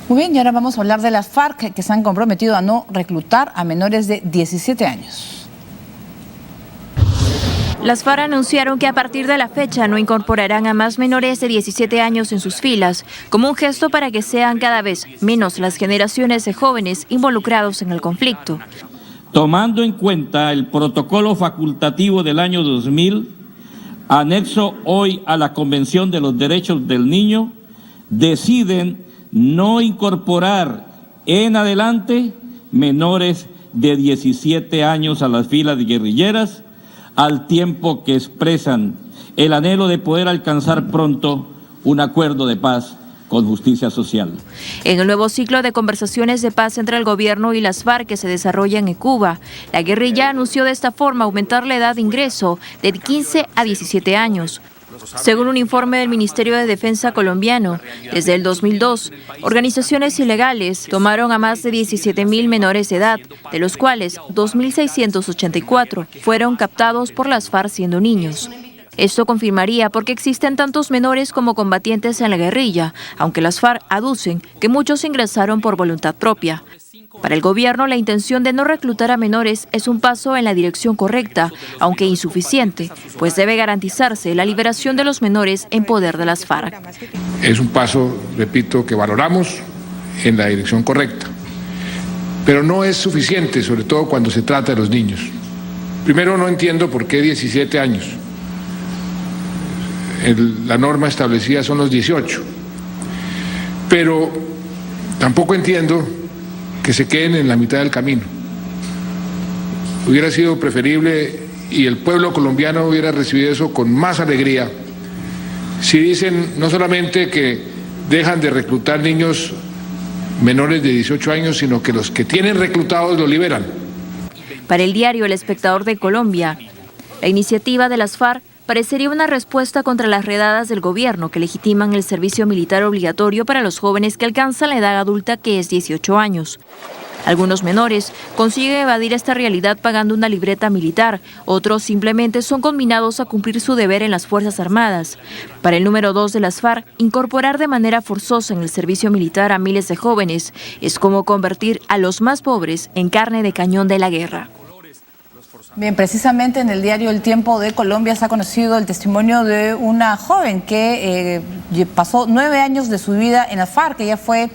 Muy bien, y ahora vamos a hablar de las FARC que se han comprometido a no reclutar a menores de 17 años. Las FARC anunciaron que a partir de la fecha no incorporarán a más menores de 17 años en sus filas, como un gesto para que sean cada vez menos las generaciones de jóvenes involucrados en el conflicto. Tomando en cuenta el protocolo facultativo del año 2000, anexo hoy a la Convención de los Derechos del Niño, deciden no incorporar en adelante menores de 17 años a las filas de guerrilleras, al tiempo que expresan el anhelo de poder alcanzar pronto un acuerdo de paz con justicia social. En el nuevo ciclo de conversaciones de paz entre el gobierno y las FARC que se desarrollan en Cuba, la guerrilla anunció de esta forma aumentar la edad de ingreso de 15 a 17 años. Según un informe del Ministerio de Defensa colombiano, desde el 2002, organizaciones ilegales tomaron a más de 17.000 menores de edad, de los cuales 2.684 fueron captados por las FARC siendo niños. Esto confirmaría por qué existen tantos menores como combatientes en la guerrilla, aunque las FARC aducen que muchos ingresaron por voluntad propia. Para el gobierno, la intención de no reclutar a menores es un paso en la dirección correcta, aunque insuficiente, pues debe garantizarse la liberación de los menores en poder de las FARC. Es un paso, repito, que valoramos en la dirección correcta, pero no es suficiente, sobre todo cuando se trata de los niños. Primero, no entiendo por qué 17 años. La norma establecida son los 18, pero tampoco entiendo que se queden en la mitad del camino. Hubiera sido preferible y el pueblo colombiano hubiera recibido eso con más alegría si dicen no solamente que dejan de reclutar niños menores de 18 años, sino que los que tienen reclutados los liberan. Para el diario El Espectador de Colombia, la iniciativa de las FARC parecería una respuesta contra las redadas del gobierno que legitiman el servicio militar obligatorio para los jóvenes que alcanzan la edad adulta, que es 18 años. Algunos menores consiguen evadir esta realidad pagando una libreta militar, otros simplemente son conminados a cumplir su deber en las Fuerzas Armadas. Para el número 2 de las FARC, incorporar de manera forzosa en el servicio militar a miles de jóvenes es como convertir a los más pobres en carne de cañón de la guerra. Bien, precisamente en el diario El Tiempo de Colombia se ha conocido el testimonio de una joven que pasó 9 años de su vida en la FARC, que ella fue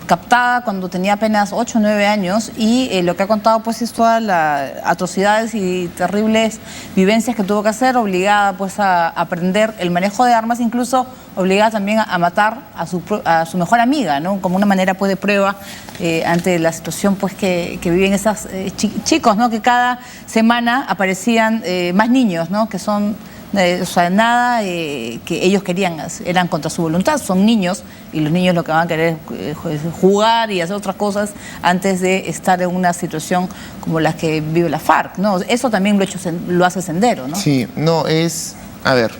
captada cuando tenía apenas 8 o 9 años y lo que ha contado pues es todas las atrocidades y terribles vivencias que tuvo que hacer, obligada pues a aprender el manejo de armas, incluso obligada también a matar a su mejor amiga, ¿no? Como una manera pues de prueba ante la situación pues que viven esos chicos, ¿no? Que cada semana aparecían más niños, ¿no? Que son o sea, nada que ellos querían, eran contra su voluntad, son niños y los niños lo que van a querer es jugar y hacer otras cosas antes de estar en una situación como la que vive la FARC, ¿no? Eso también lo hace Sendero, ¿no? Sí, no, a ver,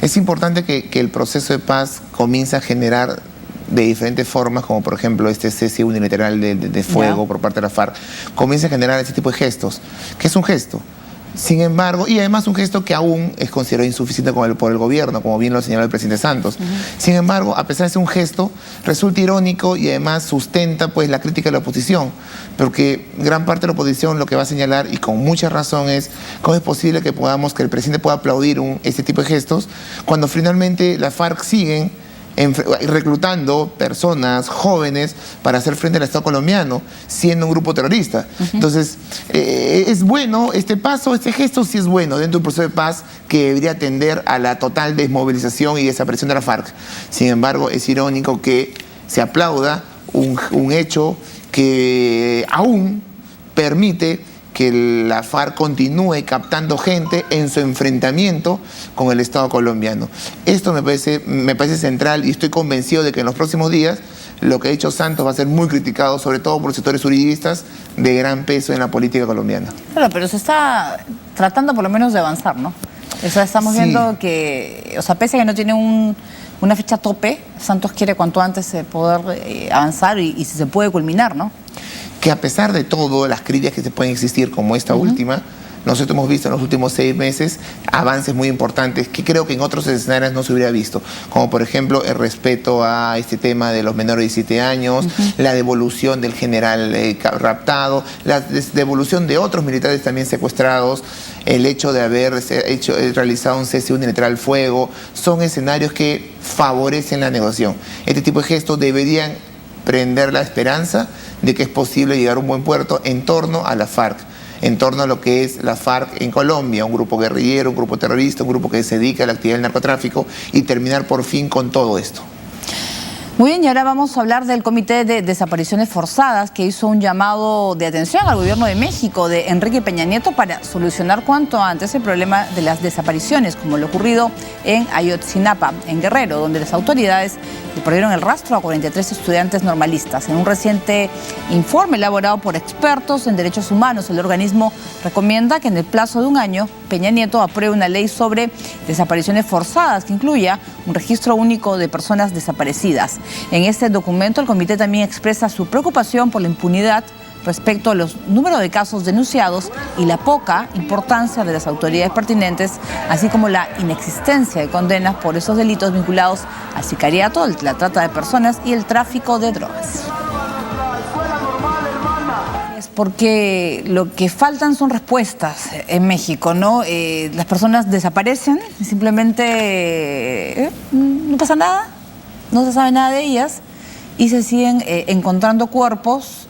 es importante que el proceso de paz comience a generar de diferentes formas, como por ejemplo este cese unilateral de fuego por parte de la FARC, comienza a generar ese tipo de gestos, que es un gesto. Sin embargo, y además un gesto que aún es considerado insuficiente por el gobierno, como bien lo señaló el presidente Santos. Sin embargo, a pesar de ser un gesto, resulta irónico y además sustenta pues la crítica de la oposición, porque gran parte de la oposición lo que va a señalar, y con mucha razón, es cómo es posible que el presidente pueda aplaudir este tipo de gestos, cuando finalmente la FARC siguen reclutando personas jóvenes para hacer frente al Estado colombiano, siendo un grupo terrorista. Entonces, es bueno este paso, este gesto sí es bueno dentro de un proceso de paz que debería atender a la total desmovilización y desaparición de la FARC. Sin embargo, es irónico que se aplauda un hecho que aún permite que la FARC continúe captando gente en su enfrentamiento con el Estado colombiano. Esto me parece central y estoy convencido de que en los próximos días lo que ha hecho Santos va a ser muy criticado, sobre todo por sectores uribistas de gran peso en la política colombiana. Claro, pero se está tratando por lo menos de avanzar, ¿no? O sea, estamos viendo que, o sea, pese a que no tiene una fecha tope, Santos quiere cuanto antes poder avanzar y si se puede culminar, ¿no? Que a pesar de todo, las críticas que se pueden existir, como esta última, nosotros hemos visto en los últimos 6 meses avances muy importantes que creo que en otros escenarios no se hubiera visto, como por ejemplo el respeto a este tema de los menores de 17 años, la devolución del general raptado, la devolución de otros militares también secuestrados, el hecho de haber realizado un cese unilateral al fuego, son escenarios que favorecen la negociación. Este tipo de gestos deberían prender la esperanza de que es posible llegar a un buen puerto en torno a la FARC, en torno a lo que es la FARC en Colombia, un grupo guerrillero, un grupo terrorista, un grupo que se dedica a la actividad del narcotráfico, y terminar por fin con todo esto. Muy bien, y ahora vamos a hablar del Comité de Desapariciones Forzadas, que hizo un llamado de atención al gobierno de México, de Enrique Peña Nieto, para solucionar cuanto antes el problema de las desapariciones, como lo ocurrido en Ayotzinapa, en Guerrero, donde las autoridades le perdieron el rastro a 43 estudiantes normalistas. En un reciente informe elaborado por expertos en derechos humanos, el organismo recomienda que en el plazo de un año Peña Nieto apruebe una ley sobre desapariciones forzadas que incluya un registro único de personas desaparecidas. En este documento el comité también expresa su preocupación por la impunidad respecto a los números de casos denunciados y la poca importancia de las autoridades pertinentes, así como la inexistencia de condenas por esos delitos vinculados al sicariato, la trata de personas y el tráfico de drogas. Es porque lo que faltan son respuestas en México, ¿no? Las personas desaparecen y simplemente no pasa nada, no se sabe nada de ellas y se siguen encontrando cuerpos.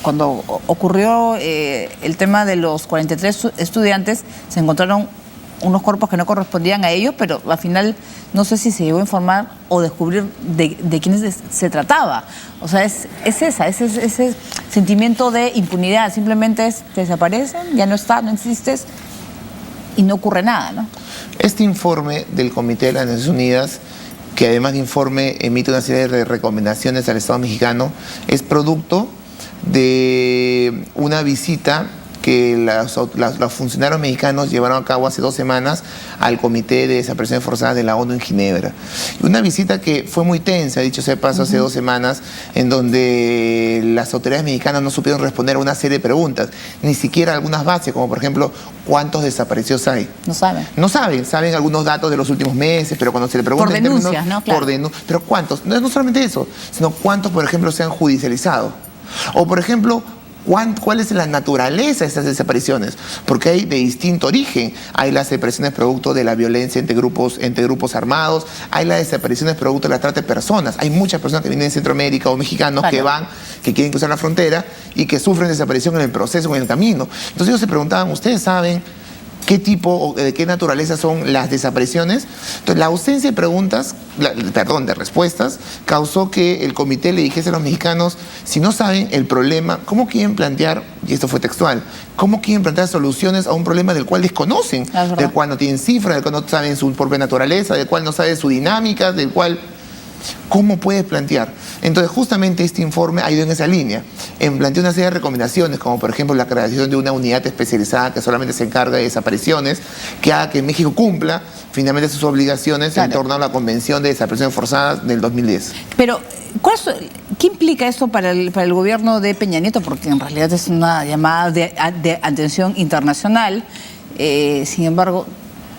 Cuando ocurrió el tema de los 43 estudiantes, se encontraron unos cuerpos que no correspondían a ellos, pero al final no sé si se llegó a informar o descubrir de quiénes se trataba. O sea, es ese sentimiento de impunidad. Simplemente te desaparecen, ya no está, no existes y no ocurre nada, ¿no? Este informe del Comité de las Naciones Unidas, que además de informe emite una serie de recomendaciones al Estado mexicano, es producto de una visita que los funcionarios mexicanos llevaron a cabo hace 2 semanas al Comité de Desapariciones Forzadas de la ONU en Ginebra. Y una visita que fue muy tensa, dicho sea de paso, hace 2 semanas, en donde las autoridades mexicanas no supieron responder a una serie de preguntas, ni siquiera algunas bases, como por ejemplo, ¿cuántos desaparecidos hay? No saben. No saben, saben algunos datos de los últimos meses, pero cuando se le pregunta... Por denuncias, ¿no? Claro. Pero ¿cuántos? No solamente eso, sino cuántos, por ejemplo, se han judicializado. O, por ejemplo, ¿cuál es la naturaleza de estas desapariciones? Porque hay de distinto origen. Hay las desapariciones producto de la violencia entre grupos armados, hay las desapariciones producto de la trata de personas. Hay muchas personas que vienen de Centroamérica o mexicanos que quieren cruzar la frontera y que sufren desaparición en el proceso, en el camino. Entonces ellos se preguntaban, ¿ustedes saben qué tipo o de qué naturaleza son las desapariciones? Entonces la ausencia de preguntas, de respuestas, causó que el comité le dijese a los mexicanos, si no saben el problema, ¿cómo quieren plantear, y esto fue textual, cómo quieren plantear soluciones a un problema del cual desconocen, del cual no tienen cifras, del cual no saben su propia naturaleza, del cual no saben su dinámica, del cual... ¿Cómo puedes plantear? Entonces, justamente este informe ha ido en esa línea. Plantea una serie de recomendaciones, como por ejemplo la creación de una unidad especializada que solamente se encarga de desapariciones, que haga que México cumpla finalmente sus obligaciones en torno a la Convención de Desapariciones Forzadas del 2010. Pero, ¿qué implica esto para el gobierno de Peña Nieto? Porque en realidad es una llamada de atención internacional. Sin embargo,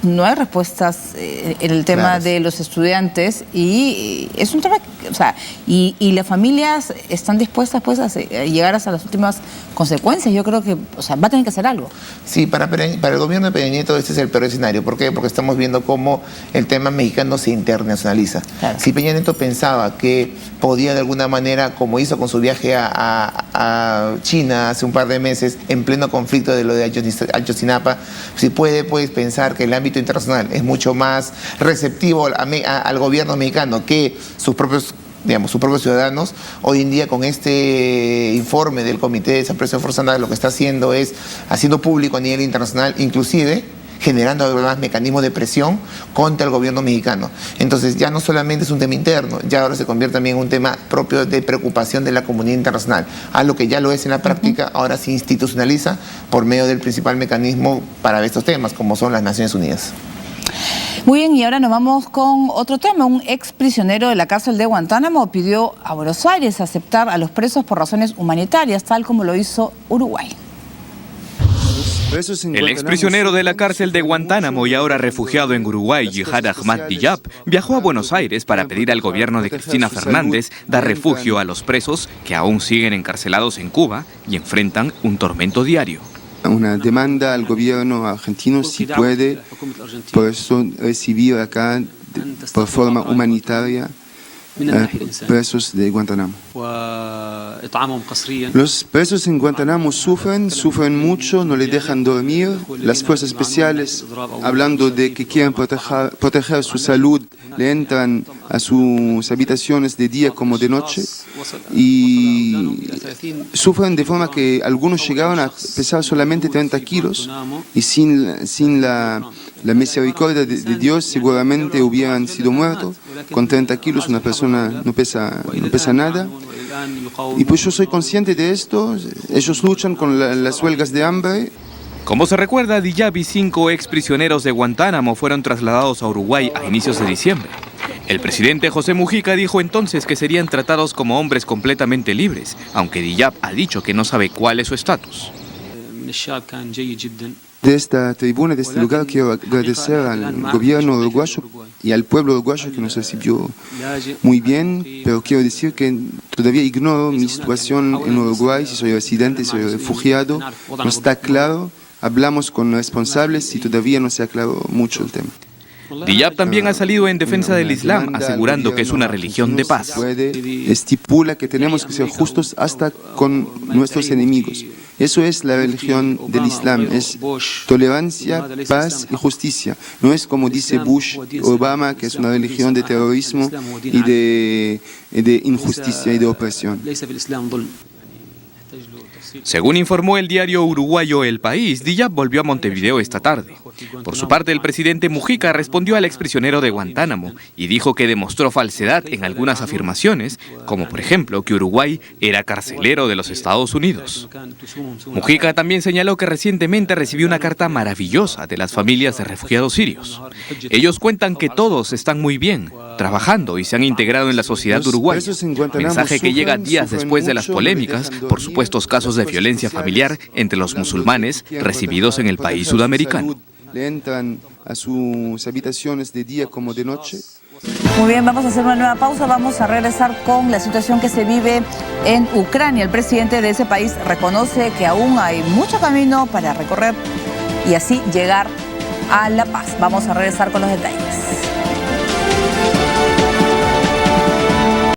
no hay respuestas en el tema de los estudiantes y es un tema, o sea, y las familias están dispuestas pues a llegar hasta las últimas consecuencias. Yo creo que, o sea, va a tener que hacer algo. Sí, para el gobierno de Peña Nieto este es el peor escenario. ¿Por qué? Porque estamos viendo cómo el tema mexicano se internacionaliza. Claro. Si Peña Nieto pensaba que podía de alguna manera, como hizo con su viaje a China hace un par de meses, en pleno conflicto de lo de Ayotzinapa, si puede pues pensar que el ámbito internacional es mucho más receptivo al gobierno mexicano que sus propios ciudadanos, hoy en día con este informe del Comité de Desaparición Forzada lo que está haciendo es haciendo público a nivel internacional, inclusive generando además mecanismos de presión contra el gobierno mexicano. Entonces ya no solamente es un tema interno, ya ahora se convierte también en un tema propio de preocupación de la comunidad internacional, algo que ya lo es en la práctica, ahora se institucionaliza por medio del principal mecanismo para estos temas, como son las Naciones Unidas. Muy bien, y ahora nos vamos con otro tema. Un ex prisionero de la cárcel de Guantánamo pidió a Buenos Aires aceptar a los presos por razones humanitarias, tal como lo hizo Uruguay. El exprisionero de la cárcel de Guantánamo y ahora refugiado en Uruguay, Jihad Ahmad Diyab, viajó a Buenos Aires para pedir al gobierno de Cristina Fernández dar refugio a los presos que aún siguen encarcelados en Cuba y enfrentan un tormento diario. Una demanda al gobierno argentino si puede, por eso recibir acá por forma humanitaria presos de Guantánamo. Los presos en Guantánamo sufren mucho, no les dejan dormir. Las fuerzas especiales, hablando de que quieren proteger su salud, le entran a sus habitaciones de día como de noche y sufren de forma que algunos llegaron a pesar solamente 30 kilos y sin la misericordia de Dios seguramente hubieran sido muertos. Con 30 kilos una persona no pesa nada. Y pues yo soy consciente de esto. Ellos luchan con las huelgas de hambre. Como se recuerda, Diyab y 5 exprisioneros de Guantánamo fueron trasladados a Uruguay a inicios de diciembre. El presidente José Mujica dijo entonces que serían tratados como hombres completamente libres, aunque Diyab ha dicho que no sabe cuál es su estatus. De esta tribuna, de este lugar, quiero agradecer al gobierno uruguayo y al pueblo uruguayo que nos recibió muy bien, pero quiero decir que todavía ignoro mi situación en Uruguay, si soy residente, si soy refugiado, no está claro. Hablamos con responsables y todavía no se aclaró mucho el tema. Diyab también ha salido en defensa del Islam, asegurando que es una religión de paz. Estipula que tenemos que ser justos hasta con nuestros enemigos. Eso es la religión del Islam, es tolerancia, paz y justicia. No es como dice Bush, Obama, que es una religión de terrorismo y de injusticia y de opresión. Según informó el diario uruguayo El País, Diyab volvió a Montevideo esta tarde. Por su parte, el presidente Mujica respondió al exprisionero de Guantánamo y dijo que demostró falsedad en algunas afirmaciones, como por ejemplo que Uruguay era carcelero de los Estados Unidos. Mujica también señaló que recientemente recibió una carta maravillosa de las familias de refugiados sirios. Ellos cuentan que todos están muy bien, trabajando y se han integrado en la sociedad uruguaya. Mensaje que llega días después de las polémicas por supuestos casos de violencia familiar entre los musulmanes recibidos en el país sudamericano. Le entran a sus habitaciones de día como de noche. Muy bien, vamos a hacer una nueva pausa. Vamos a regresar con la situación que se vive en Ucrania. El presidente de ese país reconoce que aún hay mucho camino para recorrer y así llegar a la paz. Vamos a regresar con los detalles.